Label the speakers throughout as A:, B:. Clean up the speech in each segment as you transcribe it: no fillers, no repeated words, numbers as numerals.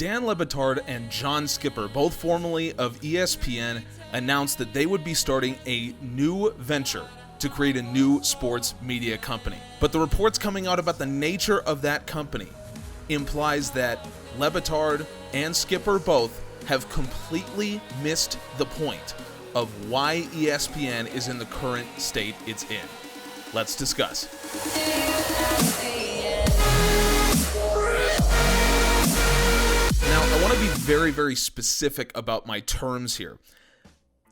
A: Dan LeBatard and John Skipper, both formerly of ESPN, announced that they would be starting a new venture to create a new sports media company. But the reports coming out about the nature of that company implies that LeBatard and Skipper both have completely missed the point of why ESPN is in the current state it's in. Let's discuss. Now, I want to be very, very specific about my terms here.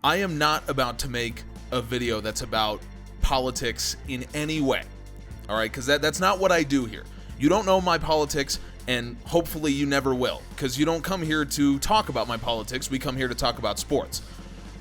A: I am not about to make a video that's about politics in any way, all right? Because that's not what I do here. You don't know my politics, and hopefully you never will, because you don't come here to talk about my politics. We come here to talk about sports.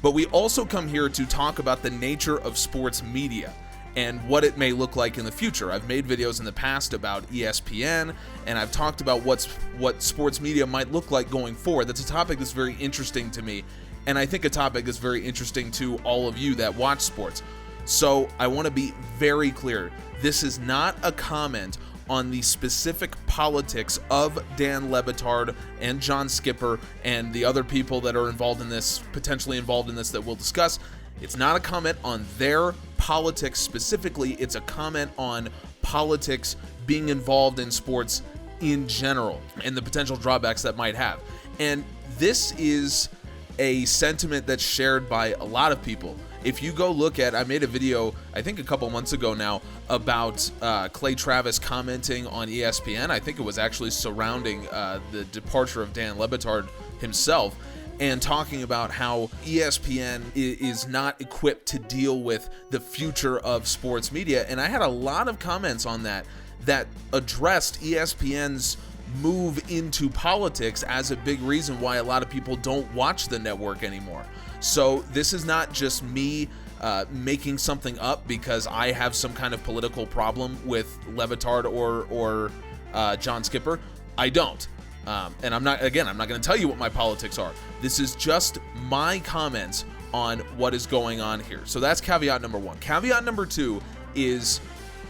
A: But we also come here to talk about the nature of sports media and what it may look like in the future. I've made videos in the past about ESPN, and I've talked about what sports media might look like going forward. That's a topic that's very interesting to me, and I think a topic that's very interesting to all of you that watch sports. So I want to be very clear. This is not a comment on the specific politics of Dan LeBatard and John Skipper and the other people that are involved in this, potentially involved in this, that we'll discuss. It's not a comment on their politics specifically. It's a comment on politics being involved in sports in general and the potential drawbacks that might have. And this is a sentiment that's shared by a lot of people. If you go look at, I made a video, I think a couple months ago now, about Clay Travis commenting on ESPN. I think it was actually surrounding the departure of Dan LeBatard himself, and talking about how ESPN is not equipped to deal with the future of sports media. And I had a lot of comments on that addressed ESPN's move into politics as a big reason why a lot of people don't watch the network anymore. So this is not just me making something up because I have some kind of political problem with LeBatard or John Skipper. I don't. And I'm not going to tell you what my politics are. This is just my comments on what is going on here. So that's caveat number one. Caveat number two is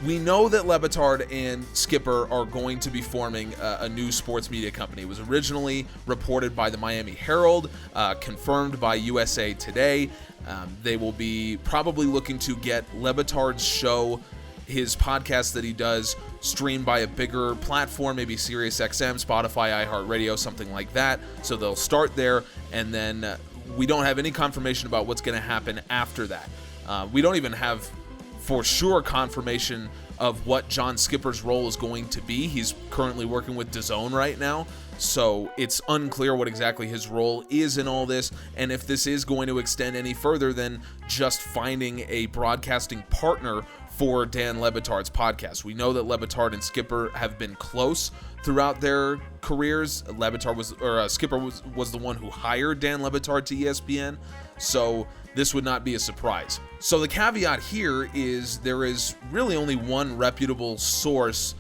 A: we know that LeBatard and Skipper are going to be forming a new sports media company. It was originally reported by the Miami Herald, confirmed by USA Today. They will be probably looking to get LeBatard's show, his podcast that he does, streamed by a bigger platform, maybe SiriusXM, Spotify, iHeartRadio, something like that. So they'll start there, and then we don't have any confirmation about what's going to happen after that. We don't even have for sure confirmation of what John Skipper's role is going to be. He's currently working with DAZN right now, so it's unclear what exactly his role is in all this, and if this is going to extend any further than just finding a broadcasting partner for Dan LeBatard's podcast. We know that LeBatard and Skipper have been close throughout their careers. Skipper was the one who hired Dan LeBatard to ESPN, so this would not be a surprise. So the caveat here is there is really only one reputable source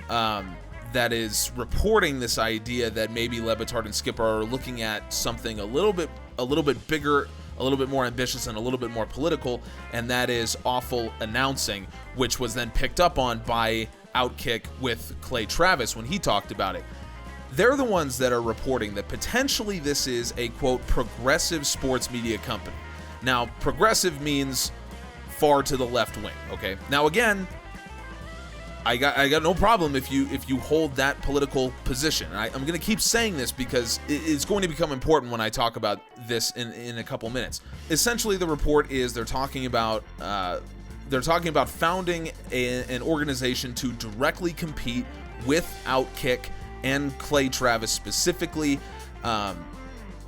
A: that is reporting this idea that maybe LeBatard and Skipper are looking at something a little bit bigger, a little bit more ambitious, and a little bit more political, and that is Awful Announcing, which was then picked up on by Outkick with Clay Travis when he talked about it. They're the ones that are reporting that potentially this is a, quote, progressive sports media company. Now, progressive means far to the left wing, okay? Now, again, I got no problem if you hold that political position. I'm going to keep saying this because it's going to become important when I talk about this in a couple minutes. Essentially, the report is they're talking about founding an organization to directly compete with Outkick and Clay Travis specifically.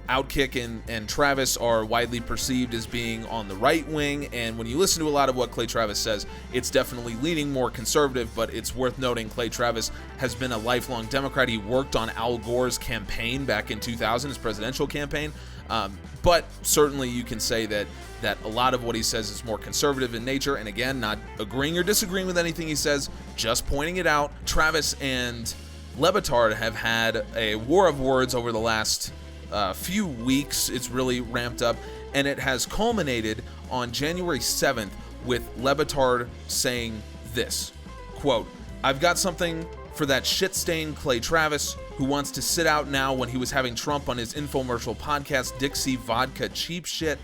A: Outkick and Travis are widely perceived as being on the right wing, and when you listen to a lot of what Clay Travis says, it's definitely leaning more conservative, but it's worth noting Clay Travis has been a lifelong Democrat. He worked on Al Gore's campaign back in 2000, his presidential campaign, but certainly you can say that a lot of what he says is more conservative in nature, and again, not agreeing or disagreeing with anything he says, just pointing it out. Travis and LeBatard have had a war of words over the last few weeks. It's really ramped up, and it has culminated on January 7th with LeBatard saying this, quote, "I've got something for that shit-stained Clay Travis, who wants to sit out now when he was having Trump on his infomercial podcast, Dixie Vodka Cheap Shit,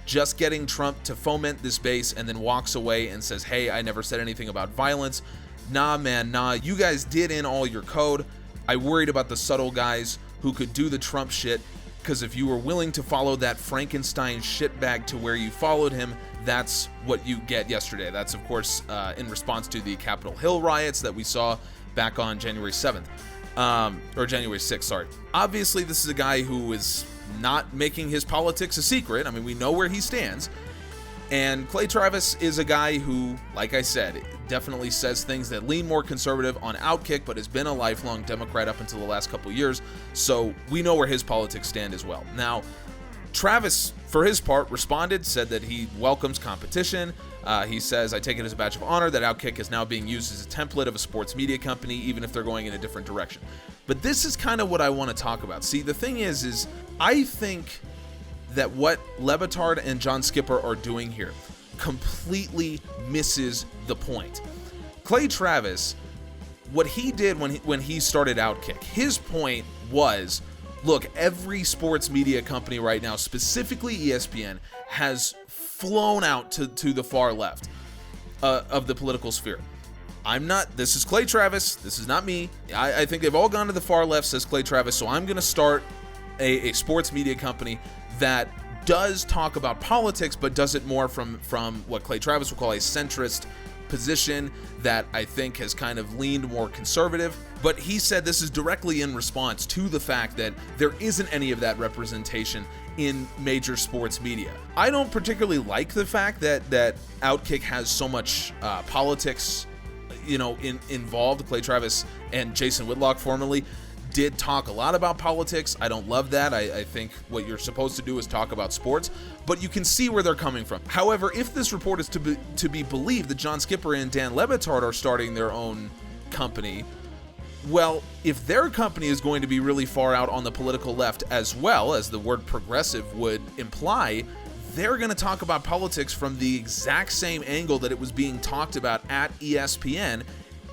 A: just getting Trump to foment this base and then walks away and says, hey, I never said anything about violence. Nah, man, nah, you guys did in all your code. I worried about the subtle guys who could do the Trump shit, because if you were willing to follow that Frankenstein shitbag to where you followed him, that's what you get yesterday. That's, of course, in response to the Capitol Hill riots that we saw back on January 7th. Or January 6th, sorry. Obviously, this is a guy who is not making his politics a secret. I mean, we know where he stands. And Clay Travis is a guy who, like I said, definitely says things that lean more conservative on Outkick, but has been a lifelong Democrat up until the last couple years. So we know where his politics stand as well. Now, Travis, for his part, responded, said that he welcomes competition. He says, I take it as a badge of honor that Outkick is now being used as a template of a sports media company, even if they're going in a different direction. But this is kind of what I want to talk about. See, the thing is I think that what LeBatard and John Skipper are doing here completely misses the point. Clay Travis, what he did when he started Outkick, his point was, look, every sports media company right now, specifically ESPN, has flown out to the far left of the political sphere. This is Clay Travis, this is not me. I think they've all gone to the far left, says Clay Travis, so I'm going to start a sports media company that does talk about politics, but does it more from what Clay Travis would call a centrist position that I think has kind of leaned more conservative. But he said this is directly in response to the fact that there isn't any of that representation in major sports media. I don't particularly like the fact that Outkick has so much politics, involved. Clay Travis and Jason Whitlock formerly did talk a lot about politics. I don't love that. I think what you're supposed to do is talk about sports, but you can see where they're coming from. However, if this report is to be believed that John Skipper and Dan LeBatard are starting their own company, well, if their company is going to be really far out on the political left as well, as the word progressive would imply, they're going to talk about politics from the exact same angle that it was being talked about at ESPN.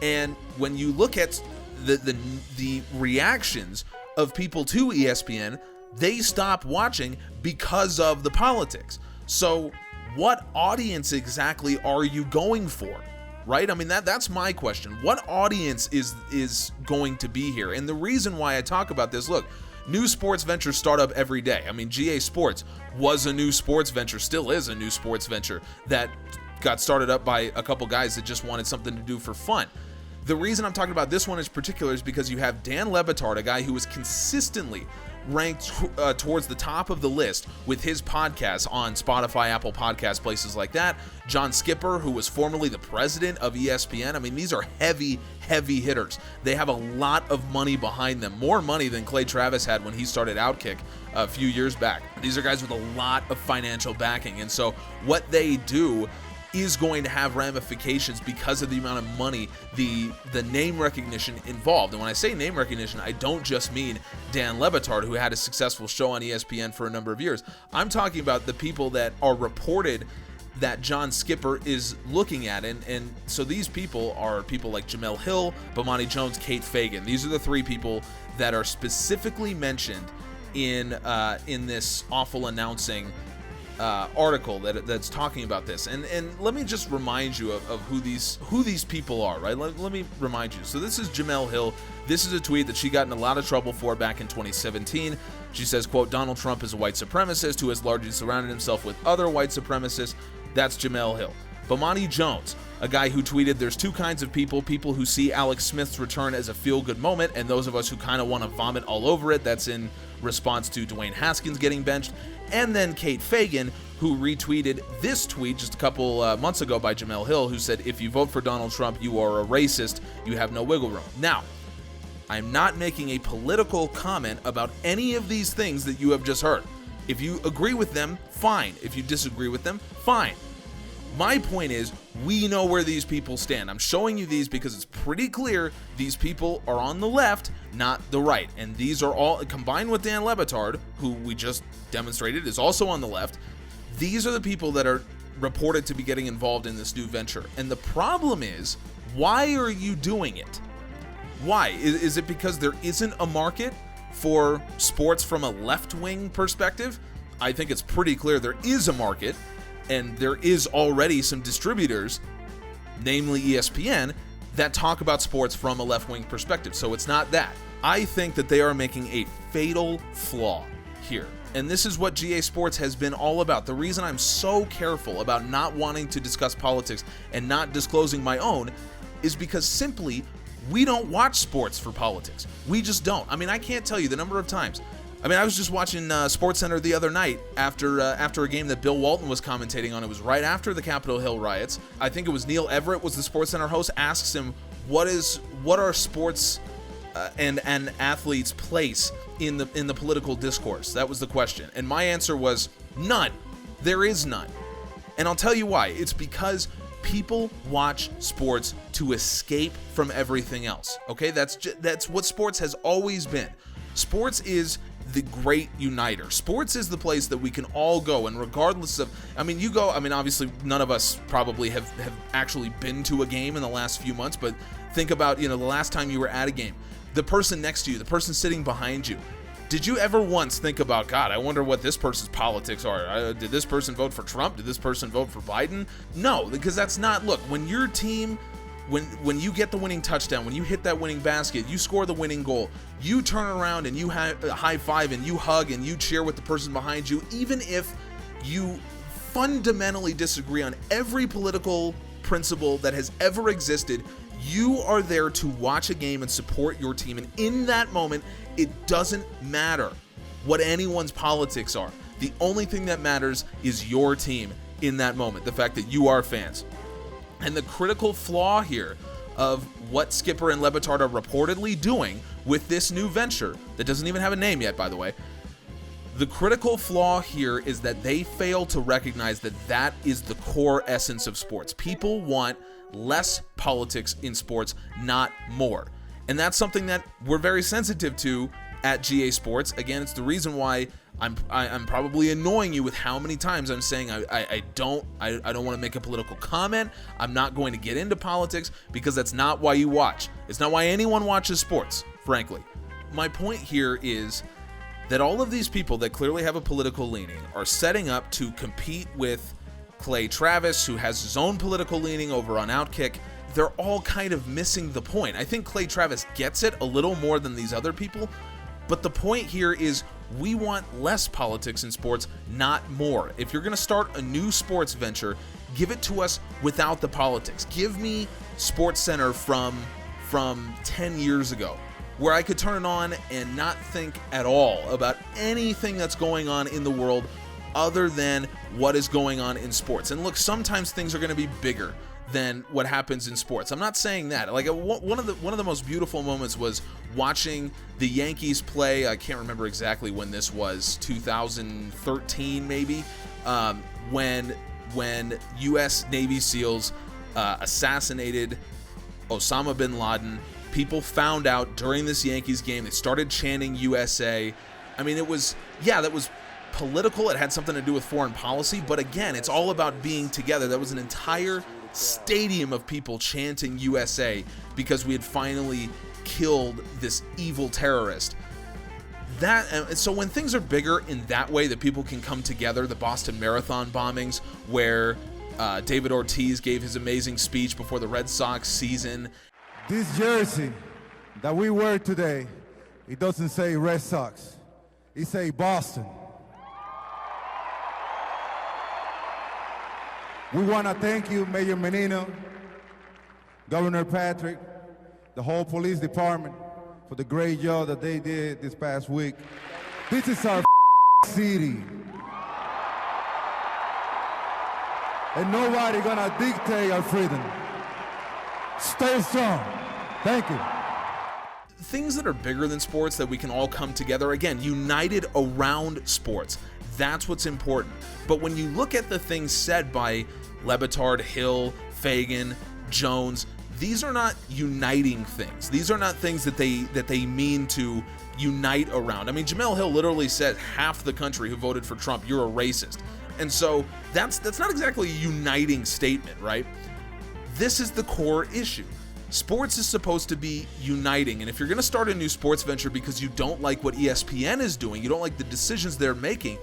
A: And when you look at the reactions of people to ESPN, they stop watching because of the politics. So what audience exactly are you going for? Right? I mean, that's my question. What audience is going to be here? And the reason why I talk about this, look, new sports ventures start up every day. I mean, GA Sports was a new sports venture, still is a new sports venture that got started up by a couple guys that just wanted something to do for fun. The reason I'm talking about this one in particular is because you have Dan LeBatard, a guy who is consistently ranked towards the top of the list with his podcast on Spotify, Apple Podcasts, places like that. John Skipper, who was formerly the president of ESPN. I mean, these are heavy hitters. They have a lot of money behind them, more money than Clay Travis had when he started Outkick a few years back. These are guys with a lot of financial backing, and so what they do is going to have ramifications because of the amount of money, the name recognition involved. And when I say name recognition, I don't just mean Dan LeBatard, who had a successful show on ESPN for a number of years. I'm talking about the people that are reported that John Skipper is looking at. And so these people are people like Jamel Hill, Bomani Jones, Kate Fagan. These are the three people that are specifically mentioned in this awful announcing article that's talking about this, and let me just remind you of who these people are, right? Let me remind you. So this is Jamel Hill. This is a tweet that she got in a lot of trouble for back in 2017. She says, quote, Donald Trump is a white supremacist who has largely surrounded himself with other white supremacists. That's Jamel Hill. Bomani Jones, a guy who tweeted, there's two kinds of people who see Alex Smith's return as a feel-good moment, and those of us who kind of want to vomit all over it. That's in response to Dwayne Haskins getting benched. And then Kate Fagan, who retweeted this tweet just a couple months ago by Jamel Hill, who said, if you vote for Donald Trump, you are a racist. You have no wiggle room. Now, I'm not making a political comment about any of these things that you have just heard. If you agree with them, fine. If you disagree with them, fine. My point is, we know where these people stand. I'm showing you these because it's pretty clear these people are on the left, not the right. And these are all, combined with Dan LeBatard, who we just demonstrated is also on the left, these are the people that are reported to be getting involved in this new venture. And the problem is, why are you doing it? Why? Is it because there isn't a market for sports from a left-wing perspective? I think it's pretty clear there is a market, and there is already some distributors, namely ESPN, that talk about sports from a left-wing perspective. So it's not that. I think that they are making a fatal flaw here. And this is what GA Sports has been all about. The reason I'm so careful about not wanting to discuss politics and not disclosing my own is because simply we don't watch sports for politics. We just don't. I mean, I can't tell you the number of times. I mean, I was just watching SportsCenter the other night after a game that Bill Walton was commentating on. It was right after the Capitol Hill riots. I think it was Neil Everett was the SportsCenter host. Asks him, what are sports and athletes' place in the political discourse? That was the question, and my answer was none. There is none, and I'll tell you why. It's because people watch sports to escape from everything else. Okay, that's what sports has always been. Sports is the great uniter. Sports is the place that we can all go, and regardless of, obviously none of us probably have actually been to a game in the last few months, but think about, the last time you were at a game. The person next to you, the person sitting behind you. Did you ever once think about, God, I wonder what this person's politics are? Did this person vote for Trump? Did this person vote for Biden? No, because that's not, look, when your team, when you get the winning touchdown, when you hit that winning basket, you score the winning goal, you turn around and you high five and you hug and you cheer with the person behind you, even if you fundamentally disagree on every political principle that has ever existed. You are there to watch a game and support your team, and in that moment, it doesn't matter what anyone's politics are. The only thing that matters is your team in that moment, the fact that you are fans. And the critical flaw here of what Skipper and LeBatard are reportedly doing with this new venture, that doesn't even have a name yet, by the way, the critical flaw here is that they fail to recognize that that is the core essence of sports. People want less politics in sports, not more. And that's something that we're very sensitive to at GA Sports. Again, it's the reason why I'm probably annoying you with how many times I'm saying I don't want to make a political comment. I'm not going to get into politics, because that's not why you watch. It's not why anyone watches sports, frankly. My point here is that all of these people that clearly have a political leaning are setting up to compete with Clay Travis, who has his own political leaning over on Outkick. They're all kind of missing the point. I think Clay Travis gets it a little more than these other people, but the point here is we want less politics in sports, not more. If you're going to start a new sports venture, give it to us without the politics. Give me SportsCenter from 10 years ago, where I could turn it on and not think at all about anything that's going on in the world other than what is going on in sports. And look, sometimes things are going to be bigger than what happens in sports. I'm not saying that. Like one of the most beautiful moments was watching the Yankees play. I can't remember exactly when this was, 2013 maybe, when U.S. Navy SEALs assassinated Osama bin Laden. People found out during this Yankees game. They started chanting USA. I mean, that was political. It had something to do with foreign policy, but again, it's all about being together. That was an entire stadium of people chanting USA because we had finally killed this evil terrorist. So when things are bigger in that way, that people can come together, the Boston Marathon bombings, where David Ortiz gave his amazing speech before the Red Sox season.
B: This jersey that we wear today, it doesn't say Red Sox, it say Boston. We want to thank you, Mayor Menino, Governor Patrick, the whole police department for the great job that they did this past week. This is our city. And nobody gonna dictate our freedom. Stay strong. Thank you.
A: Things that are bigger than sports that we can all come together, again, united around sports. That's what's important. But when you look at the things said by LeBatard, Hill, Fagan, Jones, these are not uniting things. These are not things that they mean to unite around. I mean, Jamel Hill literally said half the country who voted for Trump, you're a racist. And so that's not exactly a uniting statement, right? This is the core issue. Sports is supposed to be uniting, and if you're going to start a new sports venture because you don't like what ESPN is doing, you don't like the decisions they're making,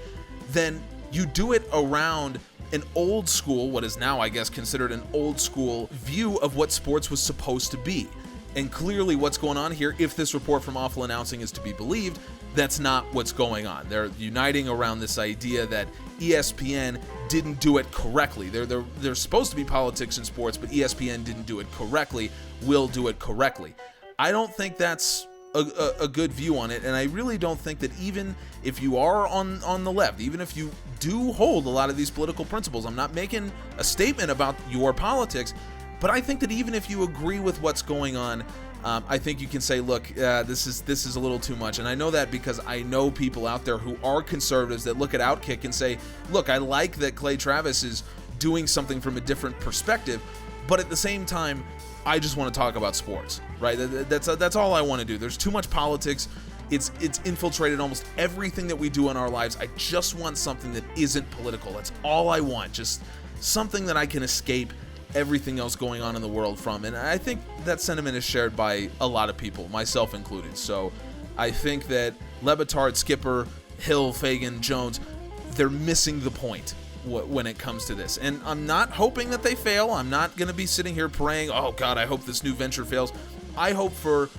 A: then you do it around an old school, what is now, I guess, considered an old school view of what sports was supposed to be. And clearly what's going on here, if this report from Awful Announcing is to be believed, that's not what's going on. They're uniting around this idea that ESPN didn't do it correctly. There's supposed to be politics in sports, but ESPN didn't do it correctly, will do it correctly. I don't think that's a good view on it, and I really don't think that even if you are on the left, even if you do hold a lot of these political principles, I'm not making a statement about your politics, but I think that even if you agree with what's going on, I think you can say, look, this is a little too much. And I know that because I know people out there who are conservatives that look at Outkick and say, look, I like that Clay Travis is doing something from a different perspective, but at the same time, I just want to talk about sports, right? That's all I want to do. There's too much politics. It's infiltrated almost everything that we do in our lives. I just want something that isn't political. That's all I want. Just something that I can escape everything else going on in the world from. And I think that sentiment is shared by a lot of people, myself included. So I think that LeBatard, Skipper, Hill, Fagan, Jones, they're missing the point when it comes to this. And I'm not hoping that they fail. I'm not going to be sitting here praying, oh God, I hope this new venture fails. I hope for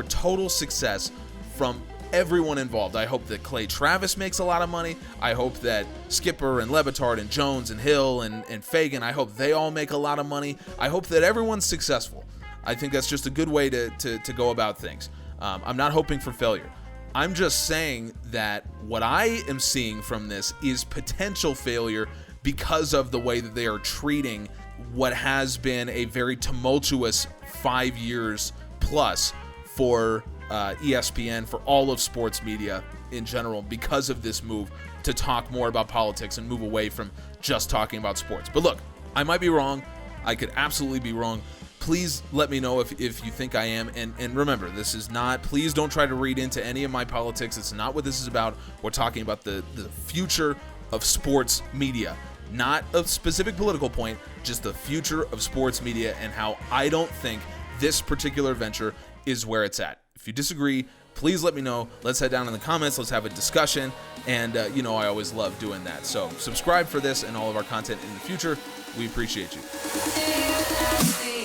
A: total success from everyone involved. I hope that Clay Travis makes a lot of money. I hope that Skipper and LeBatard and Jones and Hill and Fagan, I hope they all make a lot of money. I hope that everyone's successful. I think that's just a good way to go about things. I'm not hoping for failure. I'm just saying that what I am seeing from this is potential failure because of the way that they are treating what has been a very tumultuous 5 years plus for ESPN, for all of sports media in general, because of this move to talk more about politics and move away from just talking about sports. But look, I might be wrong. I could absolutely be wrong. Please let me know if you think I am. And remember, this is not, please don't try to read into any of my politics. It's not what this is about. We're talking about the future of sports media. Not a specific political point, just the future of sports media and how I don't think this particular venture is where it's at. If you disagree, please let me know. Let's head down in the comments. Let's have a discussion. And, I always love doing that. So subscribe for this and all of our content in the future. We appreciate you.